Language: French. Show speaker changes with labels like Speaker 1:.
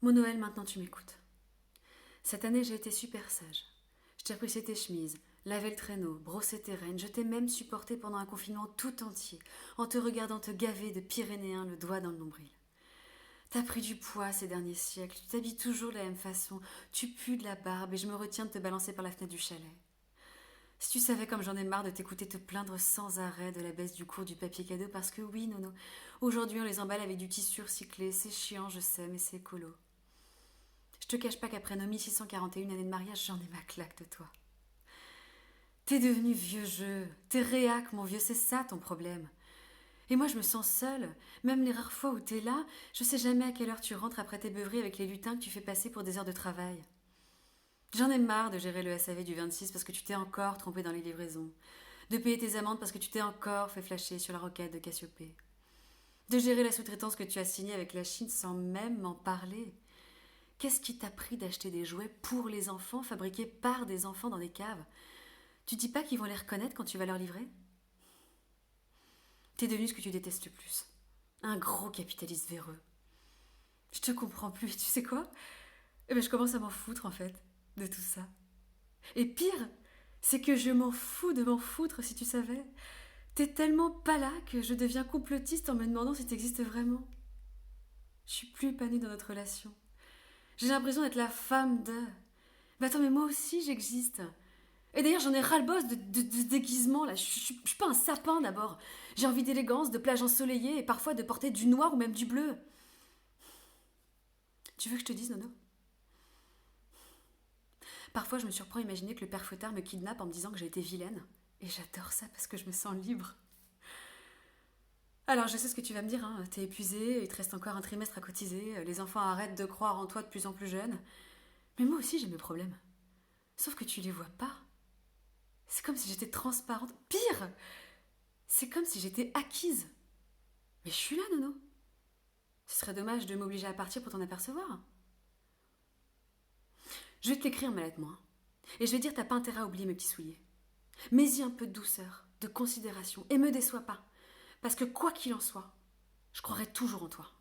Speaker 1: Mon Noël, maintenant tu m'écoutes. Cette année, j'ai été super sage. Je t'ai repris tes chemises, lavé le traîneau, brossé tes rênes. Je t'ai même supporté pendant un confinement tout entier, en te regardant te gaver de Pyrénéen le doigt dans le nombril. T'as pris du poids ces derniers siècles, tu t'habilles toujours de la même façon, tu pues de la barbe et je me retiens de te balancer par la fenêtre du chalet. Si tu savais comme j'en ai marre de t'écouter te plaindre sans arrêt de la baisse du cours du papier cadeau, parce que oui, Nono, aujourd'hui on les emballe avec du tissu recyclé, c'est chiant, je sais, mais c'est écolo. Je te cache pas qu'après nos 1641 années de mariage, j'en ai ma claque de toi. T'es devenu vieux jeu, t'es réac, mon vieux, c'est ça ton problème. Et moi, je me sens seule. Même les rares fois où t'es là, je sais jamais à quelle heure tu rentres après tes beuveries avec les lutins que tu fais passer pour des heures de travail. J'en ai marre de gérer le SAV du 26 parce que tu t'es encore trompé dans les livraisons. De payer tes amendes parce que tu t'es encore fait flasher sur la roquette de Cassiopée. De gérer la sous-traitance que tu as signée avec la Chine sans même m'en parler. Qu'est-ce qui t'a pris d'acheter des jouets pour les enfants, fabriqués par des enfants dans des caves? Tu dis pas qu'ils vont les reconnaître quand tu vas leur livrer? T'es devenu ce que tu détestes le plus. Un gros capitaliste véreux. Je te comprends plus, tu sais quoi? Eh ben, je commence à m'en foutre en fait, de tout ça. Et pire, c'est que je m'en fous de m'en foutre si tu savais. T'es tellement pas là que je deviens complotiste en me demandant si t'existes vraiment. Je suis plus épanouie dans notre relation. J'ai l'impression d'être la femme de. Mais attends, mais moi aussi j'existe. Et d'ailleurs, j'en ai ras-le-bol de ce déguisement là. Je suis pas un sapin d'abord. J'ai envie d'élégance, de plage ensoleillée et parfois de porter du noir ou même du bleu. Tu veux que je te dise, Nono? Parfois, je me surprends à imaginer que le père Fouettard me kidnappe en me disant que j'ai été vilaine. Et j'adore ça parce que je me sens libre. Alors, je sais ce que tu vas me dire, hein. T'es épuisée, il te reste encore un trimestre à cotiser, les enfants arrêtent de croire en toi de plus en plus jeunes. Mais moi aussi, j'ai mes problèmes. Sauf que tu les vois pas. C'est comme si j'étais transparente. Pire! C'est comme si j'étais acquise. Mais je suis là, Nono. Ce serait dommage de m'obliger à partir pour t'en apercevoir. Je vais te l'écrire, ma lettre, moi. Et je vais dire t'as pas intérêt à oublier mes petits souliers. Mets-y un peu de douceur, de considération, et me déçois pas. Parce que quoi qu'il en soit, je croirai toujours en toi.